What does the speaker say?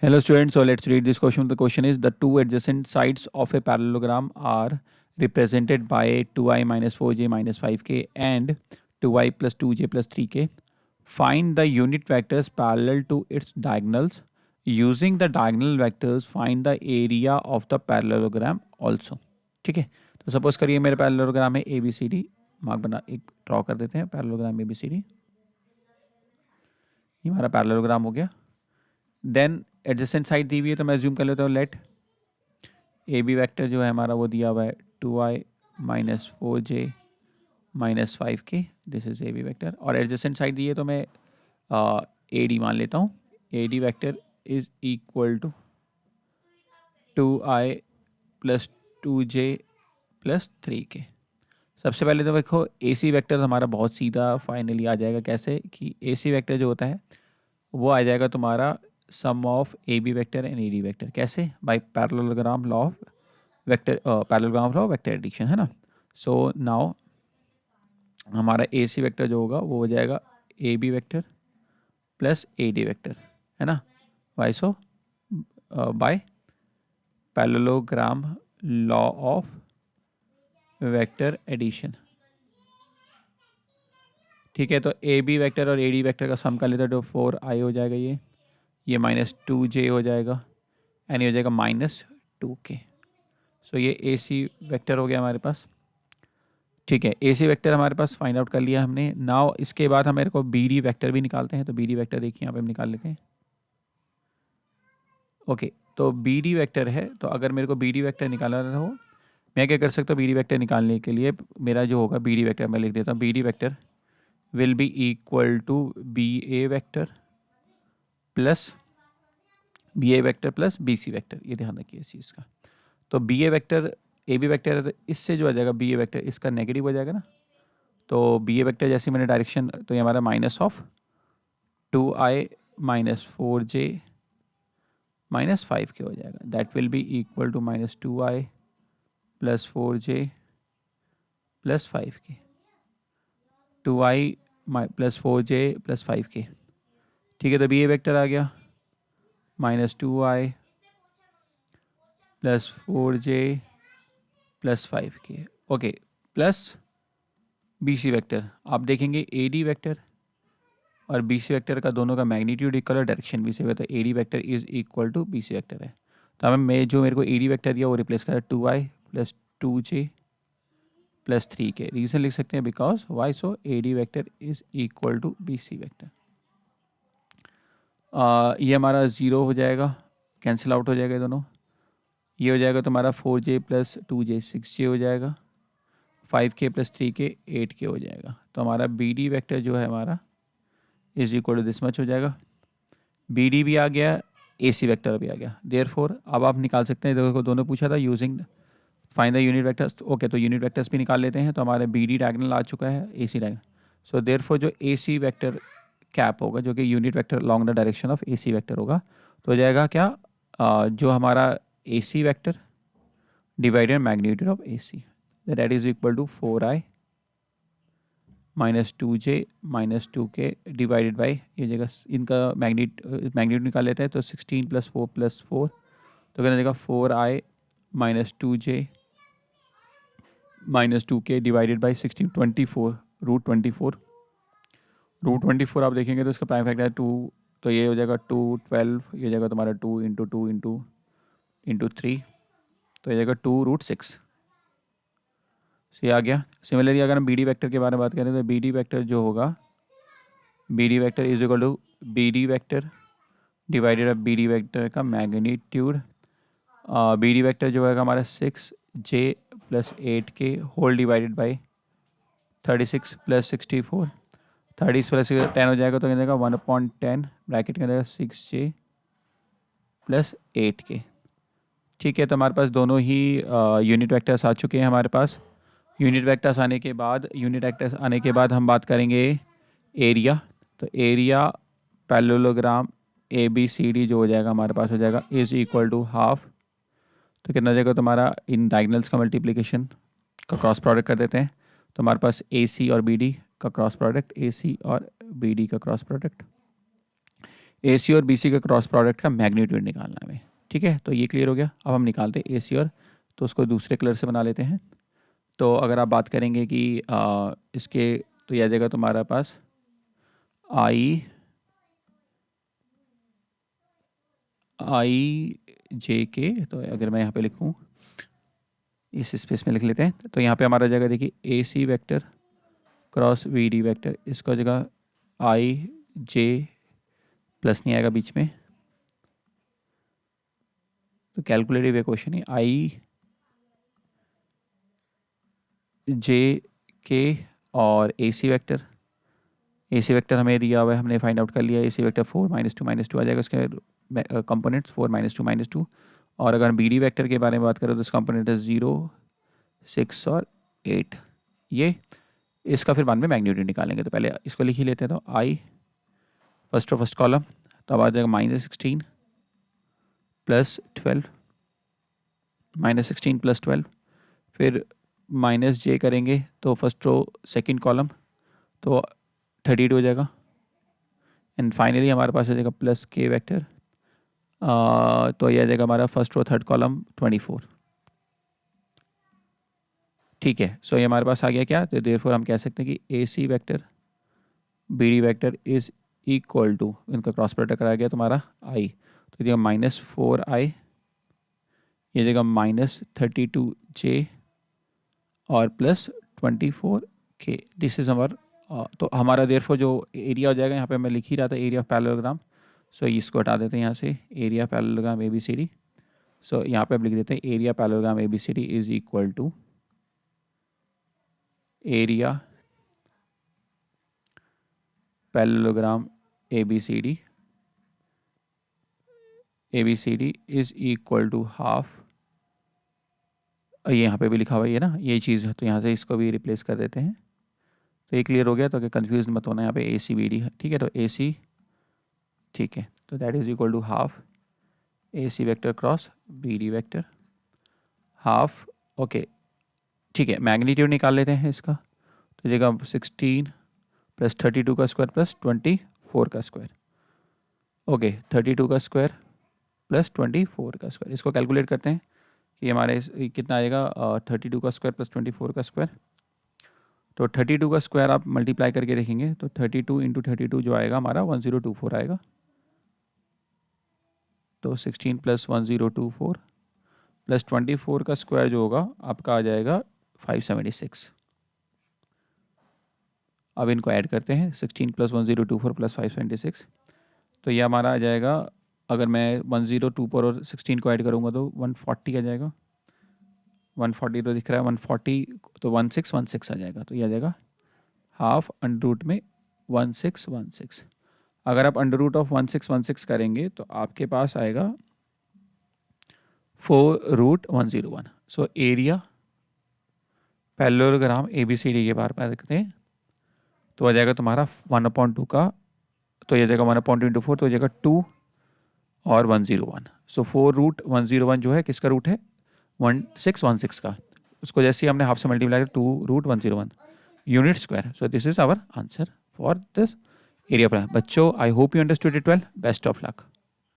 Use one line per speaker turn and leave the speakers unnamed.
Hello students, so let's read this question. The question is the two adjacent sides of a parallelogram are represented by 2i minus 4j minus 5k and 2i plus 2j plus 3k. Find the unit vectors parallel to its diagonals. Using the diagonal vectors, find the area of the parallelogram also. ठीक है, तो suppose करिए मेरे parallelogram है A B C D, mark बना एक draw कर देते हैं parallelogram A B C D. ये हमारा पैरेललोग्राम हो गया। देन एडजेसेंट साइड दी हुई है तो मैं अज्यूम कर लेता हूँ लेट ए बी वैक्टर जो है हमारा वो दिया हुआ है 2i minus 4j minus 5k, this is A B vector. और एडजेसेंट साइड दी है तो मैं ए डी मान लेता हूँ। A D vector is equal to 2i plus 2j plus 3k। सबसे पहले तो देखो ए सी वैक्टर हमारा बहुत सीधा फाइनली आ जाएगा। कैसे कि ए सी वैक्टर जो होता है वो आ जाएगा तुम्हारा sum of A B vector and A D vector. कैसे? By parallelogram law of vector, parallelogram law of vector addition, है ना। सो नाउ हमारा ए सी वैक्टर जो होगा वो हो जाएगा A B vector plus A D vector, है ना। Why so? By parallelogram law of vector addition. ठीक है, तो ए बी वैक्टर और ए डी वैक्टर का सम कर लेते तो 4i हो जाएगा, ये माइनस 2j हो जाएगा एंड ये हो जाएगा माइनस 2k। सो ये ए सी वैक्टर हो गया हमारे पास। ठीक है, ए सी वैक्टर हमारे पास फाइंड आउट कर लिया हमने। नाउ इसके बाद हमारे को बी डी वैक्टर भी निकालते हैं। तो बी डी वैक्टर देखिए यहाँ पे हम निकाल लेते हैं। ओके, तो बी डी वैक्टर है, तो अगर मेरे को बी डी वैक्टर निकालना हो मैं क्या कर सकता हूँ? बी डी वैक्टर निकालने के लिए मेरा जो होगा बी डी वैक्टर मैं लिख देता हूँ। B D vector will be equal to B A vector plus B A vector plus B C vector. ये ध्यान रखिए इस चीज़ का। तो B A vector A B vector है तो इससे जो आ जाएगा बी ए वैक्टर इसका नेगेटिव हो जाएगा ना। तो बी ए वैक्टर जैसे मैंने डायरेक्शन, तो ये हमारा minus of 2i minus 4j minus 5k हो जाएगा। That will be equal to minus 2i plus 4j plus 5k। 2i plus 4j plus 5k। ठीक है, तो बी ए वैक्टर आ गया minus 2i plus 4j plus 5k। Okay, plus B C vector आप देखेंगे A D vector और B C vector का दोनों का मैग्नीट्यूड इक्वल और डायरेक्शन भी सेम है, तो A D vector is equal to B C vector है। तो हमें मेरे को ए डी वैक्टर दिया वो रिप्लेस करा 2i plus 2j plus 3k। Reason लिख सकते हैं because why so A D vector is equal to B C vector. ये हमारा 0 हो जाएगा, कैंसिल आउट हो जाएगा दोनों। ये हो जाएगा तुम्हारा 4j प्लस 2j 6j हो जाएगा, 5k प्लस 3k 8k हो जाएगा। तो हमारा बी डी वैक्टर जो है हमारा is equal to this much हो जाएगा। बी डी भी आ गया, ए सी वैक्टर भी आ गया। देयरफॉर अब आप निकाल सकते हैं, देखो दोनों पूछा था using find the unit vectors. Okay, तो यूनिट वैक्टर्स भी निकाल लेते हैं। तो हमारे बी डी डायगोनल आ चुका है, ए सी डायगोनल। सो देयरफॉर जो ए सी वैक्टर कैप होगा जो कि unit vector long the direction of A C vector होगा, तो हो जाएगा क्या जो हमारा A C vector divided magnitude of A C, that is equal to 4i minus 2j minus 2k divided by ये जगह इनका मैग्नीट्यूड निकाल लेते हैं। तो 16 प्लस 4 प्लस 4, तो कहने देगा 4i minus 2j minus 2k divided by 16 24 root 24। Root 24 आप देखेंगे तो इसका प्राइम फैक्टर है 2, तो ये हो जाएगा 2 12, ये हो जाएगा तुम्हारा 2 इंटू 2 इंटू 3, तो ये जाएगा 2 रूट 6। ये आ गया। सिमिलरली अगर हम बी डी वैक्टर के बारे में बात करें तो बी डी वैक्टर जो होगा, B D vector is equal to B D vector divided by B D vector का मैग्नीट्यूड। बी डी वैक्टर जो है हमारा 6j plus 8k whole divided by 36 plus 64, 30 plus 10 हो जाएगा, तो कहने देगा 1/10 ब्रैकेट के अंदर 6j प्लस 8k। ठीक है, तो हमारे पास दोनों ही यूनिट वैक्टर्स आ चुके हैं हमारे पास। यूनिट वैक्टर्स आने के बाद हम बात करेंगे एरिया। तो area parallelogram A B C D जो हो जाएगा हमारे पास हो जाएगा इज इक्वल टू हाफ। तो कितना जाएगा तुम्हारा इन डायगोनल्स का मल्टीप्लिकेशन का क्रॉस प्रोडक्ट कर देते हैं। तो हमारे पास ए सी और बी डी का क्रॉस प्रोडक्ट, ए सी और बी डी का क्रॉस प्रोडक्ट। ए सी और बी सी का क्रॉस प्रोडक्ट का मैग्नीट्यूड निकालना है हमें। ठीक है, तो ये क्लियर हो गया। अब हम निकालते हैं ए सी और, तो उसको दूसरे कलर से बना लेते हैं। तो अगर आप बात करेंगे कि इसके, तो यह जगह तुम्हारे पास आई जे के, तो अगर मैं यहाँ पे लिखूँ, इस स्पेस में लिख लेते हैं, तो यहाँ पे हमारा जगह देखिए A C vector cross B D vector, इसका जगह आई जे प्लस नहीं आएगा बीच में, तो कैलकुलेटिव इक्वेशन है आई जे के और ए सी वैक्टर हमें दिया हुआ है, हमने फाइंड आउट कर लिया। ए सी वैक्टर 4 -2 आ जाएगा, उसके कंपोनेंट्स 4 -2 और अगर हम बी डी वैक्टर के बारे में बात करें तो इसका कंपोनेंट है 0 6 और 8। ये इसका फिर बाद में मैग्नीट्यूड निकालेंगे, तो पहले इसको लिख ही लेते हैं। तो आई फर्स्ट कॉलम, तो अब आ जाएगा -16 + 12, -16 + 12, फिर माइनस जे करेंगे तो फर्स्ट रो सेकंड कॉलम तो 32 हो जाएगा, एंड फाइनली हमारे पास आ जाएगा प्लस के वैक्टर, तो यह आ जाएगा हमारा फर्स्ट रो थर्ड कॉलम 24। ठीक है, सो ये हमारे पास आ गया क्या, तो देयरफॉर हम कह सकते हैं कि A C vector B D vector is equal to, इनका क्रॉस प्रोडक्ट आ गया तुम्हारा आई, तो ये -4i, ये जगह -32j और +24k, दिस इज हमार, तो हमारा देयरफॉर जो एरिया हो जाएगा, यहाँ पे मैं लिख ही रहा था एरिया ऑफ पैरेललोग्राम, सो इसको हटा देते हैं यहाँ से, area parallelogram A B C D. So यहाँ पे अब लिख देते हैं area parallelogram A B C D is equal to area parallelogram A B C D is equal to half, ये यहाँ पे भी लिखा हुआ है ना ये चीज़, तो यहाँ से इसको भी रिप्लेस कर देते हैं। तो ये क्लियर हो गया, तो कि कंफ्यूज मत होना, यहाँ पे ए सी बी डी है। ठीक है, तो ए सी, ठीक है, तो that is equal to half A C vector cross B D vector half. Okay, ठीक है, मैग्नीट्यूड निकाल लेते हैं इसका, तो जगह 16 + 32 का स्क्वायर + 24 का स्क्वायर। ओके, 32 का स्क्वायर + 24 का स्क्वायर, इसको कैलकुलेट करते हैं कि हमारे कितना आएगा, 32 का स्क्वायर + 24 का स्क्वायर। तो 32 का स्क्वायर आप मल्टीप्लाई करके देखेंगे तो 32 × 32 जो आएगा हमारा 1024 आएगा, तो 16 + 1024 + 24 का स्क्वायर जो होगा आपका आ जाएगा 576। अब इनको ऐड करते हैं, 16 + 1024 + 576, तो ये हमारा आ जाएगा, अगर मैं 1024 और 16 को ऐड करूँगा तो 140 आ जाएगा, 140 तो दिख रहा है, 140 तो 1616 आ जाएगा, तो ये आ जाएगा हाफ √ में 1616। अगर आप √ 1616 करेंगे तो आपके पास आएगा 4√101। So area parallelogram A B C D के बारे में देखते हैं, तो आ जाएगा तुम्हारा 1/2 का, तो ये जाएगा 1/2 × 4, तो हो जाएगा 2 और 101। सो 4√101 जो है किसका रूट है, 1616 का, उसको जैसे ही हमने हाफ से मल्टीप्लाई किया 2√101 unit square. So this is our answer for this area. बच्चों, I hope you understood it well, best of luck.